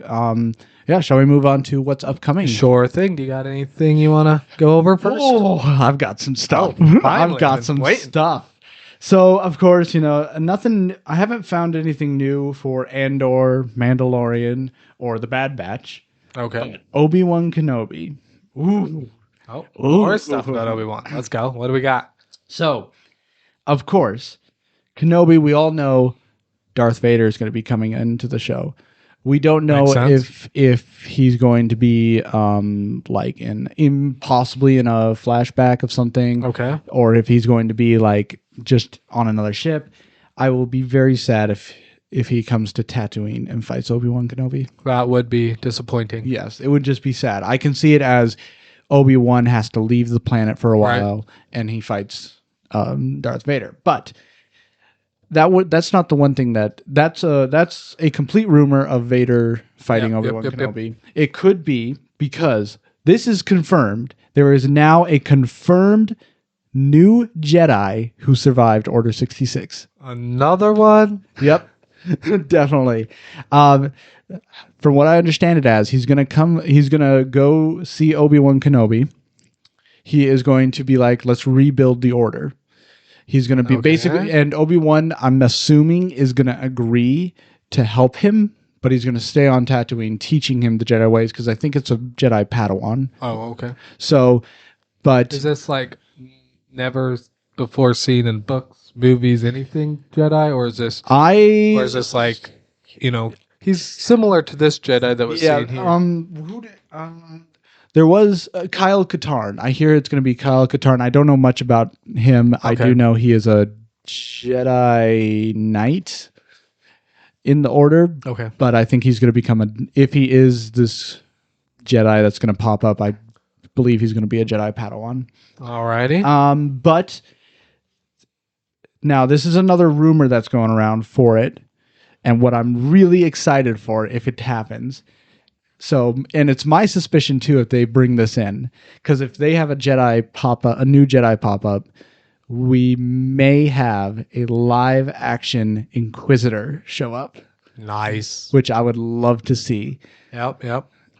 Speaker 1: Yeah, shall we move on to what's upcoming?
Speaker 2: Sure thing. Do you got anything you want to go over first?
Speaker 1: Oh, I've got some stuff.
Speaker 2: Finally,
Speaker 1: I've got some stuff. So, of course, nothing. I haven't found anything new for Andor, Mandalorian, or the Bad Batch.
Speaker 2: Okay.
Speaker 1: Obi-Wan Kenobi. Ooh.
Speaker 2: Oh, more stuff about Obi-Wan. Let's go. What do we got?
Speaker 1: So, of course, Kenobi, we all know Darth Vader is going to be coming into the show. We don't know if he's going to be like possibly in a flashback of something.
Speaker 2: Okay.
Speaker 1: Or if he's going to be like just on another ship. I will be very sad if he comes to Tatooine and fights Obi-Wan Kenobi.
Speaker 2: That would be disappointing.
Speaker 1: Yes, it would just be sad. I can see it as Obi-Wan has to leave the planet for a while and he fights Darth Vader. But that's not the one thing that's a complete rumor of Vader fighting Obi-Wan Kenobi. Yep. It could be because this is confirmed. There is now a confirmed new Jedi who survived Order 66.
Speaker 2: Another one?
Speaker 1: Yep. Definitely. From what I understand it as, he's gonna go see Obi-Wan Kenobi. He is going to be like, let's rebuild the Order. He's going to be basically, and Obi-Wan, I'm assuming, is going to agree to help him, but he's going to stay on Tatooine teaching him the Jedi ways, because I think it's a Jedi Padawan.
Speaker 2: Oh, okay.
Speaker 1: So, but...
Speaker 2: Is this like never before seen in books, movies, anything Jedi? Or is this like, he's similar to this Jedi that was seen here?
Speaker 1: There was Kyle Katarn. I hear it's going to be Kyle Katarn. I don't know much about him. Okay. I do know he is a Jedi Knight in the Order.
Speaker 2: Okay.
Speaker 1: But I think he's going to become if he is this Jedi that's going to pop up, I believe he's going to be a Jedi Padawan.
Speaker 2: Alrighty.
Speaker 1: But now this is another rumor that's going around for it. And what I'm really excited for if it happens. So, and it's my suspicion too if they bring this in, because if they have a new Jedi pop up, we may have a live action Inquisitor show up.
Speaker 2: Nice,
Speaker 1: which I would love to see.
Speaker 2: Yep.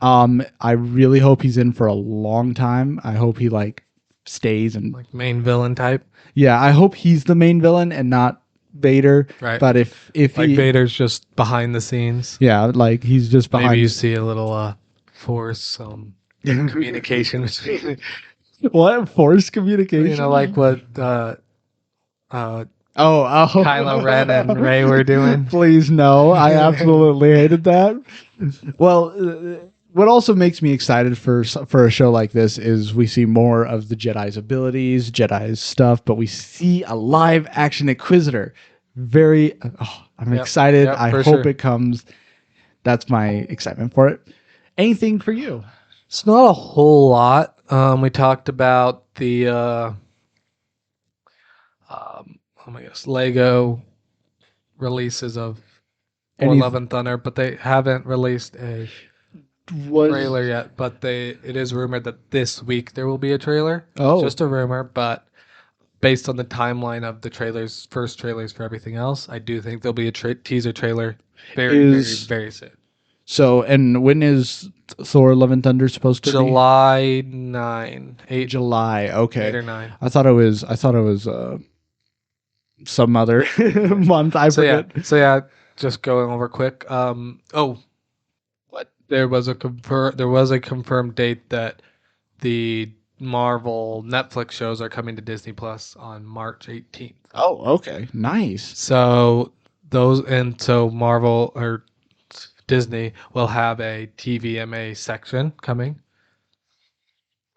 Speaker 1: I really hope he's in for a long time. I hope he stays and
Speaker 2: like main villain type.
Speaker 1: Yeah, I hope he's the main villain and not Vader.
Speaker 2: Right.
Speaker 1: But if
Speaker 2: Vader's just behind the scenes.
Speaker 1: Yeah, he's just behind.
Speaker 2: Maybe you see a little force communication between.
Speaker 1: What? Force communication?
Speaker 2: Like what Kylo Ren and Rey were doing.
Speaker 1: Please no. I absolutely hated that. Well, what also makes me excited for a show like this is we see more of the Jedi's abilities, Jedi's stuff, but we see a live action Inquisitor. I'm excited. I hope it comes. That's my excitement for it. Anything for you?
Speaker 2: It's not a whole lot. We talked about the Lego releases of Love and Thunder, but they haven't released a trailer yet. But it is rumored that this week there will be a trailer.
Speaker 1: Oh,
Speaker 2: just a rumor, but based on the timeline of the first trailers for everything else, I do think there'll be a teaser trailer very soon.
Speaker 1: So, and when is Thor: Love and Thunder supposed to be?
Speaker 2: July 9. 8
Speaker 1: July. Okay.
Speaker 2: 8 or 9.
Speaker 1: I thought it was some other month. I forget.
Speaker 2: So yeah, just going over quick. What? there was a confirmed date that the Marvel Netflix shows are coming to Disney Plus on March 18th.
Speaker 1: Oh, okay. Nice.
Speaker 2: So so Marvel or Disney will have a TVMA section coming,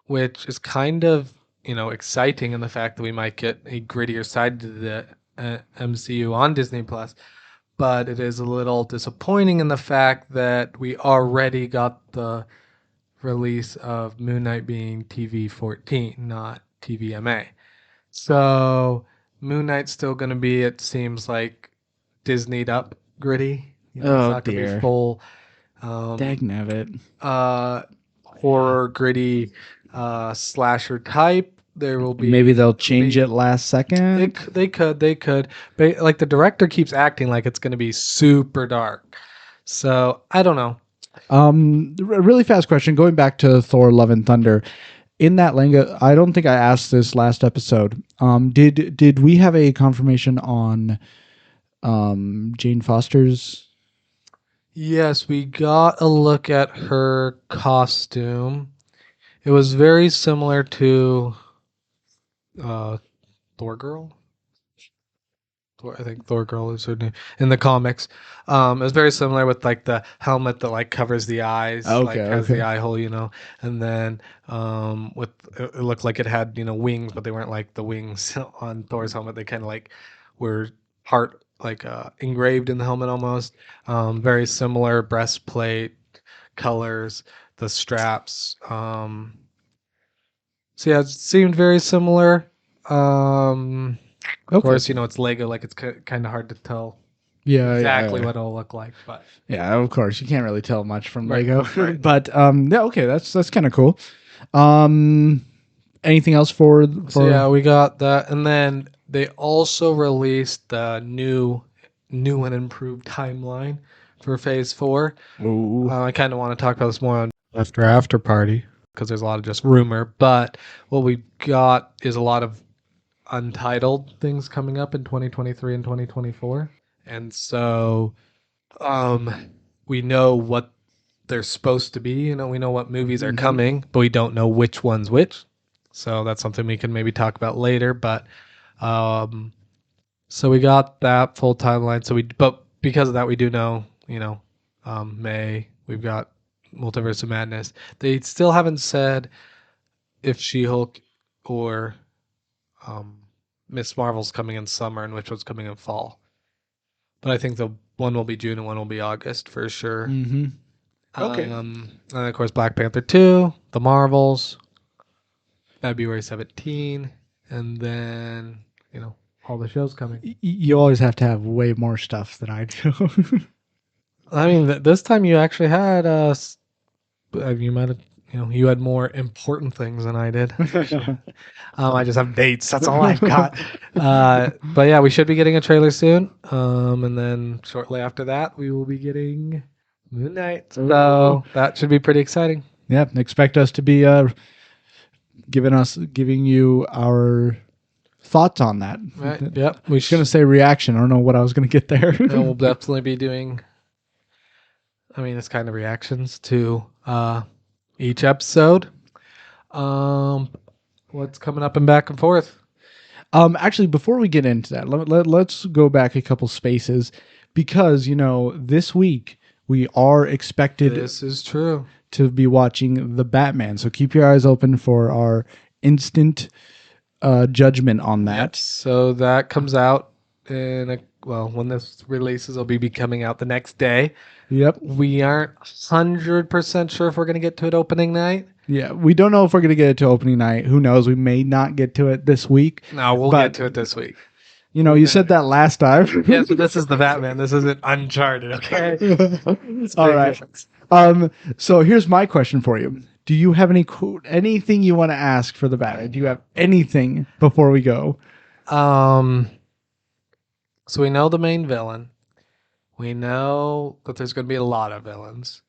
Speaker 2: which is kind of, exciting in the fact that we might get a grittier side to the MCU on Disney Plus. But it is a little disappointing in the fact that we already got the release of Moon Knight being TV-14, not TVMA. So Moon Knight's still going to be, it seems like, Disneyed up gritty. It's
Speaker 1: Oh
Speaker 2: not going to be
Speaker 1: dear.
Speaker 2: full
Speaker 1: Dagnabbit.
Speaker 2: horror gritty slasher type. There will be
Speaker 1: Maybe they'll change it last second.
Speaker 2: They could. But like the director keeps acting like it's going to be super dark. So I don't know.
Speaker 1: Really fast question. Going back to Thor: Love and Thunder, in that Lenga, I don't think I asked this last episode. Did we have a confirmation on Jane Foster's?
Speaker 2: Yes, we got a look at her costume. It was very similar to Thor Girl. I think Thor Girl is her name in the comics. It was very similar with like the helmet that like covers the eyes, like has the eye hole, and then with it looked like it had wings, but they weren't like the wings on Thor's helmet. They kind of like were part like engraved in the helmet almost. Very similar breastplate colors, the straps. So yeah, it seemed very similar. Of course, it's Lego. Like it's kind of hard to tell exactly what it'll look like. But
Speaker 1: yeah, of course, you can't really tell much from
Speaker 2: Right,
Speaker 1: Lego.
Speaker 2: right.
Speaker 1: But yeah, okay, that's kind of cool. Anything else for?
Speaker 2: so yeah, we got that, and then they also released the new and improved timeline for Phase 4.
Speaker 1: Ooh.
Speaker 2: I kind of want to talk about this more on after party because there's a lot of just rumor. But what we got is a lot of untitled things coming up in 2023 and 2024. And so we know what they're supposed to be. We know what movies are coming, but we don't know which one's which. So that's something we can maybe talk about later. But so we got that full timeline. But because of that, we do know, May, we've got Multiverse of Madness. They still haven't said if She-Hulk or Miss Marvel's coming in summer and which one's coming in fall. But I think the one will be June and one will be August for sure.
Speaker 1: Mm-hmm. Okay.
Speaker 2: And of course Black Panther 2, The Marvels, February 17, and then, all the shows coming.
Speaker 1: You always have to have way more stuff than I do.
Speaker 2: I mean, this time you actually had you might have, you had more important things than I did. I just have dates. That's all I've got. But yeah, we should be getting a trailer soon. And then shortly after that, we will be getting Moon Knight. So that should be pretty exciting.
Speaker 1: Yeah, expect us to be giving you our thoughts on that.
Speaker 2: Right. Yep.
Speaker 1: I was going to say reaction. I don't know what I was going to get there.
Speaker 2: And we'll definitely be doing, it's kind of reactions to each episode. What's coming up and back and forth?
Speaker 1: Actually, before we get into that, let's go back a couple spaces because, this week we are expected
Speaker 2: This is true.
Speaker 1: to be watching The Batman. So keep your eyes open for our instant judgment on that.
Speaker 2: Yep. So that comes out when this releases, it'll be coming out the next day.
Speaker 1: Yep.
Speaker 2: We aren't 100% sure if we're going to get to it opening night.
Speaker 1: Yeah, we don't know if we're going to get it to opening night. Who knows? We may not get to it this week.
Speaker 2: No, we'll get to it this week.
Speaker 1: You said that last time.
Speaker 2: Yes, but this is the Batman. This isn't Uncharted, okay?
Speaker 1: All right. Difference. So here's my question for you. Do you have anything you want to ask for the Batman? Do you have anything before we go?
Speaker 2: So we know the main villain. We know that there's going to be a lot of villains.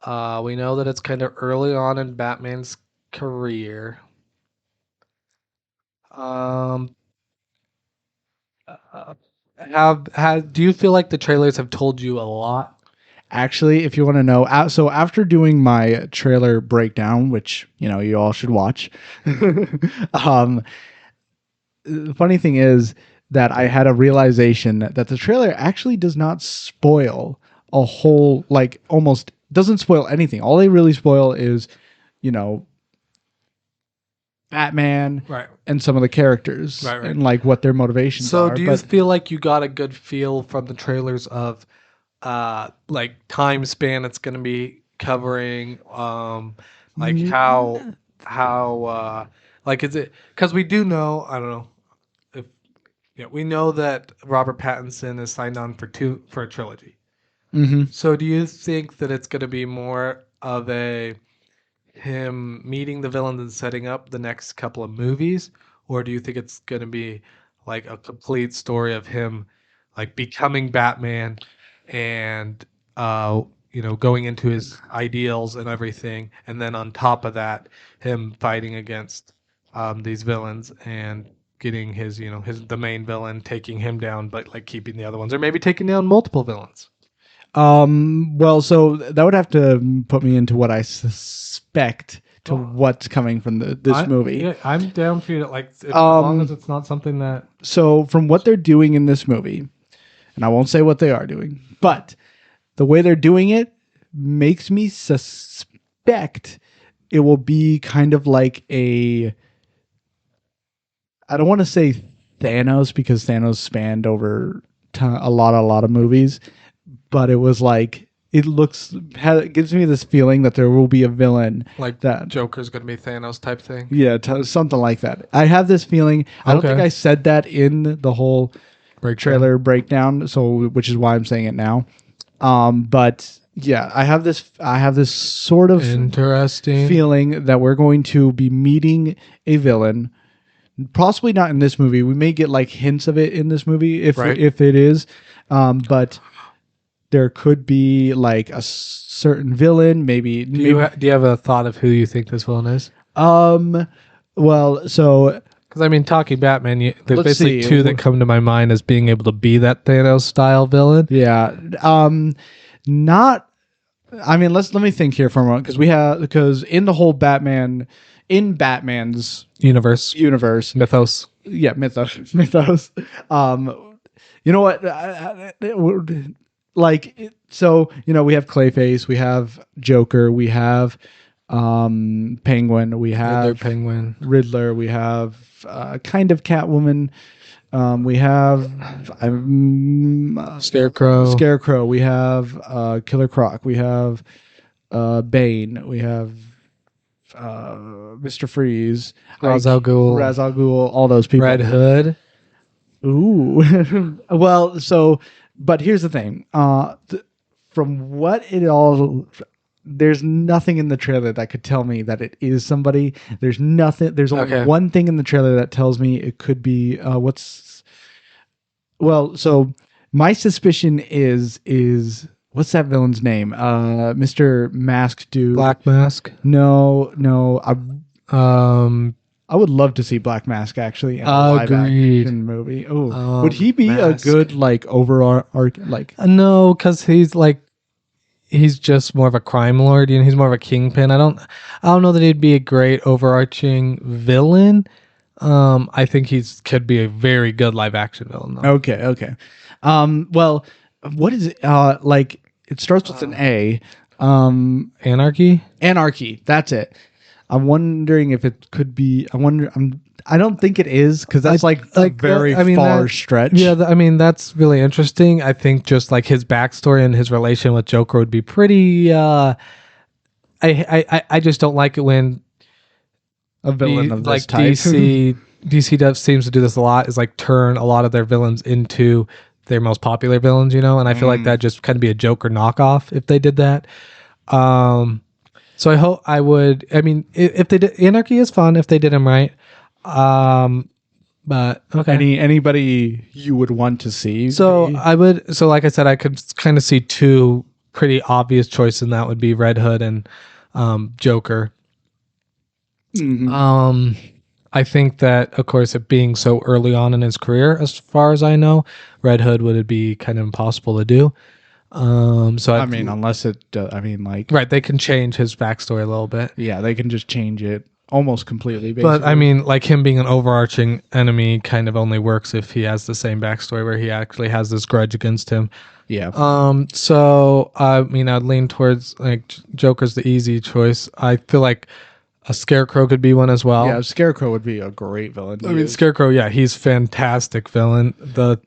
Speaker 2: We know that it's kind of early on in Batman's career. Do you feel like the trailers have told you a lot?
Speaker 1: Actually, if you want to know, so after doing my trailer breakdown, which you all should watch, um, the funny thing is that I had a realization that the trailer actually does not spoil a whole, like almost doesn't spoil anything. All they really spoil is, you know, Batman
Speaker 2: Right.
Speaker 1: and some of the characters
Speaker 2: Right.
Speaker 1: and like what their motivations
Speaker 2: So
Speaker 1: are.
Speaker 2: do you feel like you got a good feel from the trailers of like time span it's going to be covering, like how like is it, because we do know, I don't know if, yeah, we know that Robert Pattinson is signed on for a trilogy.
Speaker 1: Mhm.
Speaker 2: So do you think that it's going to be more of a him meeting the villains and setting up the next couple of movies, or do you think it's going to be like a complete story of him like becoming Batman and going into his ideals and everything, and then on top of that him fighting against these villains and getting his the main villain, taking him down but like keeping the other ones, or maybe taking down multiple villains?
Speaker 1: Well, so that would have to put me into what I suspect to what's coming from this movie.
Speaker 2: Yeah, I'm down for you to as long as it's not something that.
Speaker 1: So from what they're doing in this movie, and I won't say what they are doing, but the way they're doing it makes me suspect it will be kind of like I don't want to say Thanos because Thanos spanned over a lot of movies, but it was like it gives me this feeling that there will be a villain
Speaker 2: Like
Speaker 1: that
Speaker 2: Joker's gonna be Thanos type thing.
Speaker 1: yeah, something like that. I have this feeling. I don't think
Speaker 2: Okay.
Speaker 1: I said that in the whole trailer breakdown, so which is why I'm saying it now. But yeah, I have this sort of
Speaker 2: Interesting
Speaker 1: feeling that we're going to be meeting a villain. Possibly not in this movie. We may get like hints of it in this movie if
Speaker 2: Right.
Speaker 1: if it is, but there could be like a certain villain. Maybe.
Speaker 2: Do you have a thought of who you think this villain is?
Speaker 1: Well, so
Speaker 2: Because I mean, talking Batman, there's
Speaker 1: Let's
Speaker 2: basically
Speaker 1: see.
Speaker 2: two that come to my mind as being able to be that Thanos style villain.
Speaker 1: yeah, not. I mean, let me think here for a moment because in the whole Batman's
Speaker 2: Universe,
Speaker 1: universe,
Speaker 2: mythos.
Speaker 1: mythos. You know what? So we have Clayface, we have Joker, we have Penguin, we have
Speaker 2: Riddler, Penguin.
Speaker 1: Riddler, we have kind of Catwoman, we have
Speaker 2: Scarecrow.
Speaker 1: we have Killer Croc, we have Bane, we have Mr. Freeze,
Speaker 2: Ra's al Ghul.
Speaker 1: all those people.
Speaker 2: Red Hood.
Speaker 1: Ooh. Well, but here's the thing. From what it all, there's nothing in the trailer that could tell me that it is somebody. There's nothing. There's only one thing in the trailer that tells me it could be so my suspicion is what's that villain's name? Mr. Mask Dude.
Speaker 2: Black Mask.
Speaker 1: No. I would love to see Black Mask actually in a live action movie. Oh, would he be
Speaker 2: Mask.
Speaker 1: a good like overall
Speaker 2: No, because he's just more of a crime lord. He's more of a kingpin. I don't know that he'd be a great overarching villain. I think could be a very good live action villain though.
Speaker 1: Okay. Well, what is it? Like it starts with an A.
Speaker 2: Anarchy.
Speaker 1: That's it. I'm wondering if it could be. I don't think it is because that's like a very far stretch.
Speaker 2: Yeah, that's really interesting. I think just like his backstory and his relation with Joker would be pretty. I just don't like it when
Speaker 1: a villain of this
Speaker 2: like
Speaker 1: type.
Speaker 2: DC seems to do this a lot. Is like turn a lot of their villains into their most popular villains, and I feel like that just kind of be a Joker knockoff if they did that. So I would. I mean, if they did, Anarchy is fun if they did him right. But okay.
Speaker 1: Anybody you would want to see?
Speaker 2: So I would. So like I said, I could kind of see two pretty obvious choices, and that would be Red Hood and Joker.
Speaker 1: Mm-hmm.
Speaker 2: I think that, of course, it being so early on in his career, as far as I know, Red Hood would be kind of impossible to do. So
Speaker 1: I mean, unless it,
Speaker 2: right, they can change his backstory a little bit.
Speaker 1: yeah, they can just change it almost completely. Basically.
Speaker 2: But I mean, like him being an overarching enemy kind of only works if he has the same backstory where he actually has this grudge against him.
Speaker 1: yeah,
Speaker 2: So I mean, I'd lean towards like Joker's the easy choice. I feel like a Scarecrow could be one as well.
Speaker 1: yeah, Scarecrow would be a great villain.
Speaker 2: I mean, Scarecrow, yeah, he's fantastic villain. The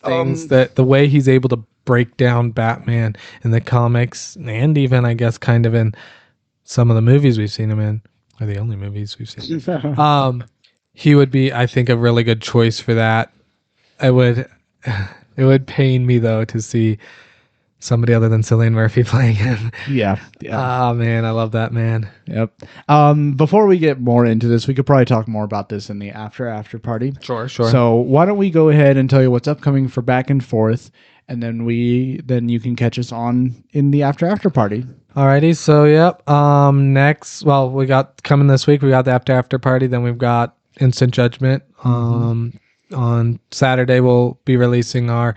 Speaker 2: things that the way he's able to break down Batman in the comics and even I guess kind of in some of the movies we've seen him in, are the only movies we've seen. He would be, I think, a really good choice for that. It would pain me though to see somebody other than Cillian Murphy playing him.
Speaker 1: yeah.
Speaker 2: Oh man, I love that man.
Speaker 1: Yep. Before we get more into this, we could probably talk more about this in the after party.
Speaker 2: Sure.
Speaker 1: So why don't we go ahead and tell you what's upcoming for Back and Forth, and then you can catch us on in the after party.
Speaker 2: Alrighty, so yep. Next, well, we got coming this week. We got the after party. Then we've got Instant Judgment. On Saturday, we'll be releasing our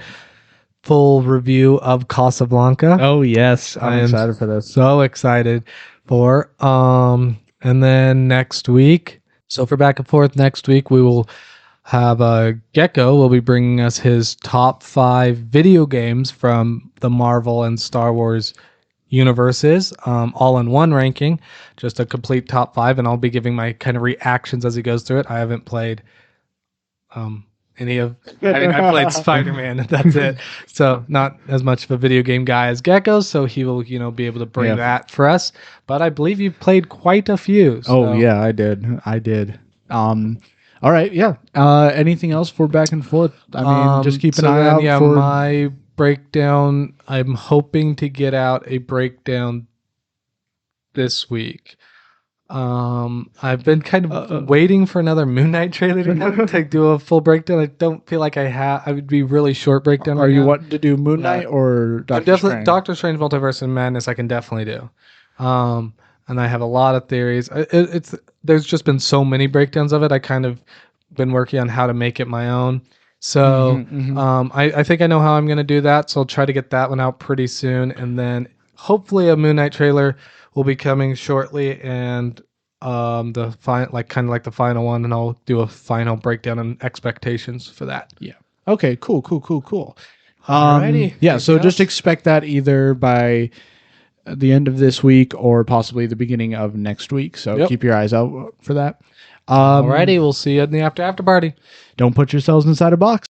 Speaker 2: full review of Casablanca.
Speaker 1: Oh yes, I'm excited for this.
Speaker 2: So excited for. And then next week, so for Back and Forth next week, we will have Gecko will be bringing us his top 5 video games from the Marvel and Star Wars universes, all in one ranking, just a complete top 5, and I'll be giving my kind of reactions as he goes through it. I haven't played any of, I played Spider-Man, that's it. So not as much of a video game guy as Gecko, so he will, be able to bring that for us. But I believe you played quite a few. So.
Speaker 1: Oh yeah, I did. All right, yeah. Anything else for Back and Forth? I mean, just keep an eye out for
Speaker 2: my breakdown. I'm hoping to get out a breakdown this week. I've been kind of waiting for another Moon Knight trailer to do a full breakdown. I don't feel like I would be really short breakdown.
Speaker 1: Are you wanting to do Moon Knight or Doctor Strange?
Speaker 2: Doctor Strange Multiverse of Madness I can definitely do. And I have a lot of theories. There's just been so many breakdowns of it. I kind of been working on how to make it my own. So I think I know how I'm going to do that. So I'll try to get that one out pretty soon. And then hopefully a Moon Knight trailer will be coming shortly. And the final one. And I'll do a final breakdown and expectations for that.
Speaker 1: Yeah. Okay, cool.
Speaker 2: Alrighty.
Speaker 1: Yeah, so just expect that either by the end of this week or possibly the beginning of next week. So keep your eyes out for that.
Speaker 2: Alrighty, we'll see you in the after party.
Speaker 1: Don't put yourselves inside a box.